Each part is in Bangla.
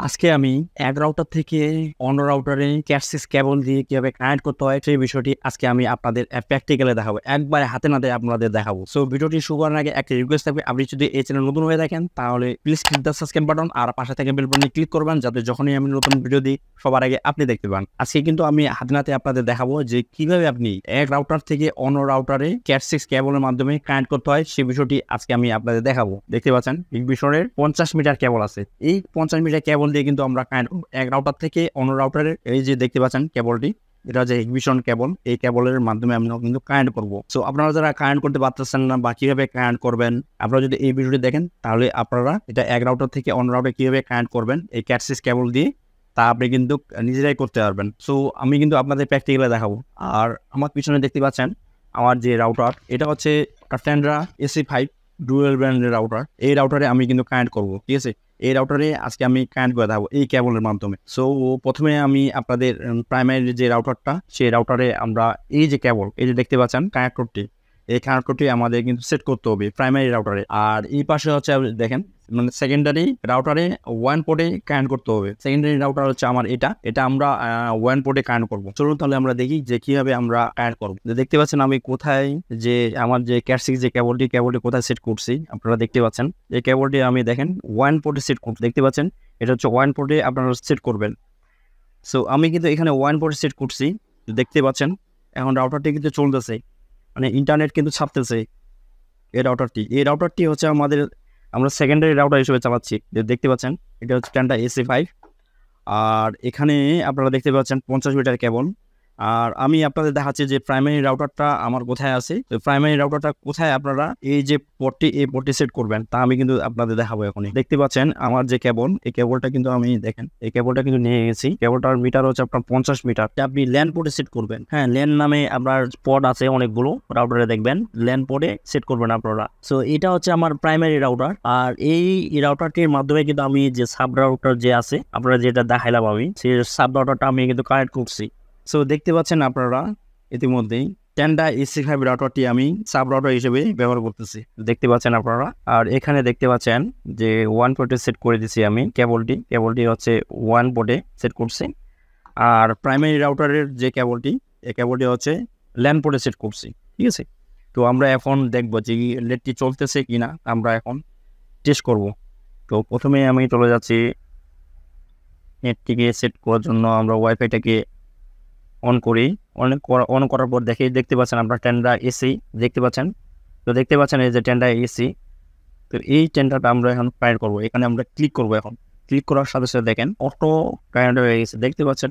আজকে আমি এক রাউটার থেকে অন্য রাউটারে ক্যাট6 কেবল দিয়ে কিভাবে কানেক্ট করতে হয় সেই বিষয়টি আজকে আমি আপনাদের প্র্যাকটিক্যালে দেখাবো, একবারে হাতে নাতে আপনাদের দেখাবো। সো ভিডিওটি শুরু করার আগে একটা রিকোয়েস্ট থাকবে, আপনি যদি এই চ্যানেল নতুন হয়ে থাকেন তাহলে please click the subscribe button আর পাশে থেকে বেল বাটনে ক্লিক করবেন, যাতে যখনই আমি নতুন ভিডিও দিই সবার আগে আপনি দেখতে পান। আজকে কিন্তু আমি হাতে নাতে আপনাদের দেখাবো যে কিভাবে আপনি এক রাউটার থেকে অন্য রাউটারে ক্যাট6 কেবলের মাধ্যমে কানেক্ট করতে হয় সেই বিষয়টি আজকে আমি আপনাদের দেখাবো। দেখতে পাচ্ছেন বিগ বিশনের 50 মিটার কেবল আছে। এই 50 মিটার কেবল দিয়ে কিন্তু আমরা কানেক্ট এক রাউটার থেকে অন্য রাউটারে, এই যে দেখতে পাচ্ছেন কেবলটি, এটা হচ্ছে হিগবিশন কেবল। এই কেবলের মাধ্যমে আমরা কিন্তু কানেক্ট করবো। সো আপনারা যারা কানেক্ট করতে পারতেছেন না বা কিভাবে কানেক্ট করবেন, আপনারা যদি এই ভিডিওটি দেখেন তাহলে আপনারা এটা এক রাউটার থেকে অন্য রাউটারে কিভাবে কানেক্ট করবেন এই ক্যাট6 কেবল দিয়ে তা আপনি কিন্তু নিজেরাই করতে পারবেন। সো আমি কিন্তু আপনাদের প্র্যাকটিক্যালে দেখাবো। আর আমার পিছনে দেখতে পাচ্ছেন আমার যে রাউটার, এটা হচ্ছে টেন্ড্রা AC5 ডুয়েল ব্র্যান্ডের রাউটার। এই রাউটারে আমি কিন্তু কানেক্ট করবো, ঠিক আছে। এই রাউটারে আজকে আমি কানেক্ট করে দেখাবো এই কেবলের মাধ্যমে। সো প্রথমে আমি আপনাদের প্রাইমারি যে রাউটারটা, সেই রাউটারে আমরা এই যে কেবল, এই যে দেখতে পাচ্ছেন কানেক্টরটি, এই কানেক্টরটি আমাদের কিন্তু সেট করতে হবে প্রাইমারি রাউটারে। আর এই পাশে হচ্ছে দেখেন মানে সেকেন্ডারি রাউটারে ওয়ান পোর্টে কানেক্ট করতে হবে। সেকেন্ডারি রাউটার হচ্ছে আমার এটা আমরা ওয়ান পোর্টে কানেক্ট করবো। চলুন তাহলে আমরা দেখি যে কিভাবে আমরা কানেক্ট করবো। দেখতে পাচ্ছেন আমি কোথায় যে আমার যে ক্যাট6 যে কেবলটি কোথায় সেট করছি আপনারা দেখতে পাচ্ছেন। এই কেবলটি আমি দেখেন ওয়ান পোর্টে সেট করছি, দেখতে পাচ্ছেন এটা হচ্ছে ওয়ান পোর্টে আপনারা সেট করবেন। সো আমি কিন্তু এখানে ওয়ান পোর্টে সেট করছি, দেখতে পাচ্ছেন। এখন রাউটারটি কিন্তু চলতেছে, মানে ইন্টারনেট কিন্তু ছাপতেছে। এই রাউটারটি হচ্ছে আমরা সেকেন্ডারি রাউটার হিসেবে চালাচ্ছি। দেখতে পাচ্ছেন এটা হচ্ছে টেন্ডা AC5। আর এখানে আপনারা দেখতে পাচ্ছেন 50 মিটার কেবল। আর আমি আপনাদের দেখাচ্ছি যে প্রাইমারি রাউটারটা আমার কোথায় আছে। তো প্রাইমারি রাউটারটা কোথায় আপনারা এই যে এই পোর্টটি সেট করবেন তা আমি কিন্তু আপনাদের দেখাবো এখনই। দেখতে পাচ্ছেন আমার যে কেবল, এই কেবলটা কিন্তু আমি দেখেন এই কেবলটা কিন্তু নিয়ে গেছি। কেবলটার মিটার হচ্ছে আপনার 50 মিটার। আপনি ল্যান্ড পোর্টে সেট করবেন। হ্যাঁ, ল্যান্ড নামে আপনার পড আছে অনেকগুলো রাউটারে, দেখবেন ল্যান্ড পোর্টে সেট করবেন আপনারা। সো এটা হচ্ছে আমার প্রাইমারি রাউটার। আর এই রাউটারটির মাধ্যমে কিন্তু আমি যে সাব রাউটার যে আছে আপনারা যেটা দেখাইলাম, আমি সেই সাব রাউটারটা আমি কিন্তু কানেক্ট করছি। সো দেখতে পাচ্ছেন আপনারা ইতিমধ্যেই টেন্ডা AC5 রাউটারটি আমি সাব রাউটার হিসেবে ব্যবহার করতেছি, দেখতে পাচ্ছেন আপনারা। আর এখানে দেখতে পাচ্ছেন যে ওয়ান পোর্টে সেট করে দিছি আমি কেবলটি হচ্ছে ওয়ান পোর্টে সেট করছি। আর প্রাইমারি রাউটারের যে কেবলটি, এই কেবলটি হচ্ছে ল্যান্ড পোর্টে সেট করছি, ঠিক আছে। তো আমরা এখন দেখবো যে নেটটি চলতেছে কিনা, আমরা এখন টেস্ট করব। তো প্রথমে আমি চলে যাচ্ছি নেটটিকে সেট করার জন্য। আমরা ওয়াইফাইটাকে অন করি। অন করার পর দেখতে পাচ্ছেন আপনার টেন্ডা AC দেখতে পাচ্ছেন। তো দেখতে পাচ্ছেন এই যে টেন্ডা AC। তো এই টেন্ডারটা আমরা এখন কানেক্ট করবো। এখানে আমরা ক্লিক করবো। এখন ক্লিক করার সাথে সাথে দেখেন অটো কানেক্ট হয়ে গেছে, দেখতে পাচ্ছেন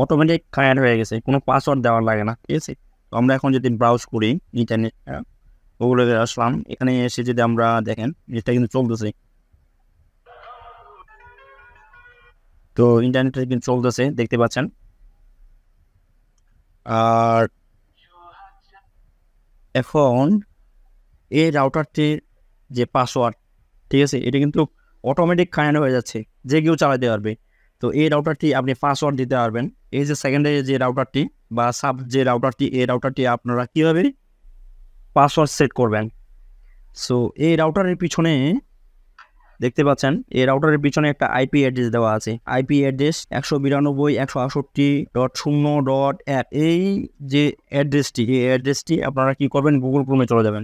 অটোমেটিক কানেক্ট হয়ে গেছে, কোনো পাসওয়ার্ড দেওয়ার লাগে না, ঠিক আছে। তো আমরা এখন যদি ব্রাউজ করি ইন্টারনেট, গুগলে আসলাম, এখানে এসে যদি আমরা দেখেন এটা কিন্তু চলতেছে। তো ইন্টারনেটে কিন্তু চলতেছে, দেখতে পাচ্ছেন। আর এখন এই রাউটারটির যে পাসওয়ার্ড, ঠিক আছে, এটা কিন্তু অটোমেটিক কানেক্ট হয়ে যাচ্ছে, যে কেউ চালাতে পারবে। তো এই রাউটারটি আপনি পাসওয়ার্ড দিতে পারবেন। এই যে সেকেন্ডারি যে রাউটারটি বা সাব যে রাউটারটি, এই রাউটারটি আপনারা কীভাবে পাসওয়ার্ড সেট করবেন। সো এই রাউটারের পিছনে দেখতে পাচ্ছেন, এই রাউটারের পিছনে একটা IP অ্যাড্রেস দেওয়া আছে। IP address 192.168.0.1। এই যে অ্যাড্রেসটি, এই অ্যাড্রেসটি আপনারা কি করবেন, গুগল ক্রোমে চলে যাবেন।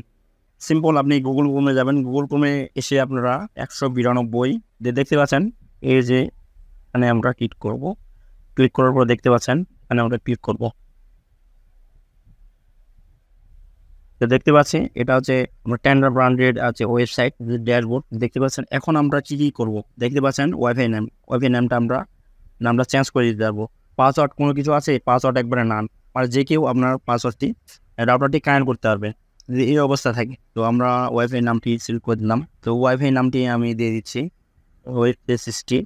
সিম্পল, আপনি গুগল ক্রোমে যাবেন। গুগল ক্রোমে এসে আপনারা 192 দেখতে পাচ্ছেন, এই যে এখানে আমরা ক্লিক করব। ক্লিক করার পর দেখতে পাচ্ছেন এখানে আমরা ক্লিক করব। তো দেখতে পাচ্ছি এটা হচ্ছে আমরা টেন্ডার ব্র্যান্ডেড আছে ওয়েবসাইট ড্যাশবোর্ড, দেখতে পাচ্ছেন। এখন আমরা কি করব, দেখতে পাচ্ছেন ওয়াইফাই নামটা আমরা চেঞ্জ করে দিতে পারবো। পাসওয়ার্ড কোনো কিছু আছে, পাসওয়ার্ড একবারে নাম, আর যে কেউ আপনার পাসওয়ার্ডটি রাউটারটি কানেক্ট করতে পারবে যদি এই অবস্থা থাকে। তো আমরা ওয়াইফাই নামটি সিলেক্ট করে দিলাম। তো ওয়াইফাই নামটি আমি দিয়ে দিচ্ছি ওয়েব360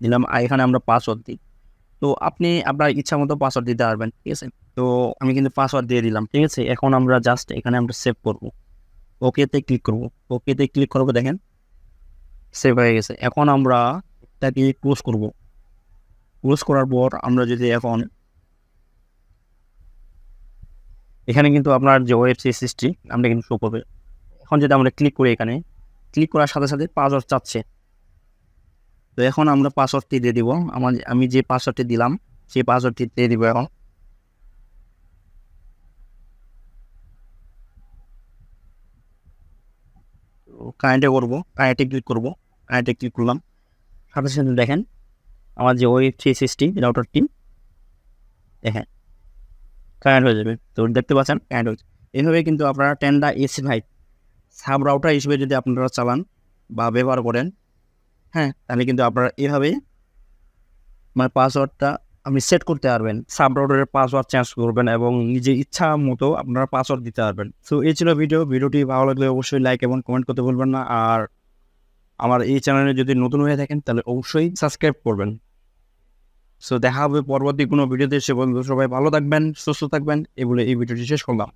দিলাম। আর এখানে আমরা পাসওয়ার্ড দিই। তো আপনি আপনার ইচ্ছা মতো পাসওয়ার্ড দিতে পারবেন, ঠিক আছে। তো আমি কিন্তু পাসওয়ার্ড দিয়ে দিলাম, ঠিক আছে। এখন আমরা জাস্ট এখানে আমরা সেভ করব, ওকেতে ক্লিক করব। ওকেতে ক্লিক করবো, দেখেন সেভ হয়ে গেছে। এখন আমরা এটাকে ক্লোজ করব। ক্লোজ করার পর আমরা যদি এখন এখানে কিন্তু আপনার যে ওয়েব360 আমরা কিন্তু শো করবে। এখন যদি আমরা ক্লিক করি, এখানে ক্লিক করার সাথে সাথে পাসওয়ার্ড চাচ্ছে। তো এখন আমরা পাসওয়ার্ডটি দিয়ে দিব। আমি যে পাসওয়ার্ডটি দিলাম সেই পাসওয়ার্ডটি দিয়ে দিব। এখন কানেক্টে করবো, কানেক্টে ক্লিক করবো, কানেক্টে ক্লিক করলাম। সাথে সাথে দেখেন আমার যে ওয়েব 360 রাউটারটি দেখেন কানেক্ট হয়ে যাবে। তো দেখতে পাচ্ছেন কানেক্ট হয়েছে। এইভাবে কিন্তু আপনারা টেন্ডা AC5 সাব রাউটার হিসেবে যদি আপনারা চালান বা ব্যবহার করেন, হ্যাঁ, তাহলে কিন্তু আপনারা এভাবেই মানে পাসওয়ার্ডটা আপনি সেট করতে পারবেন। সাব রাউটারের পাসওয়ার্ড চেঞ্জ করবেন এবং নিজের ইচ্ছা মতো আপনারা পাসওয়ার্ড দিতে পারবেন। সো এই ছিল ভিডিওটি ভালো লাগলে অবশ্যই লাইক এবং কমেন্ট করতে ভুলবেন না। আর আমার এই চ্যানেলে যদি নতুন হয়ে থাকেন তাহলে অবশ্যই সাবস্ক্রাইব করবেন। সো দেখা হবে পরবর্তী কোনো ভিডিওতে। সে বন্ধু সবাই ভালো থাকবেন, সুস্থ থাকবেন। এই বলে এই ভিডিওটি শেষ করলাম।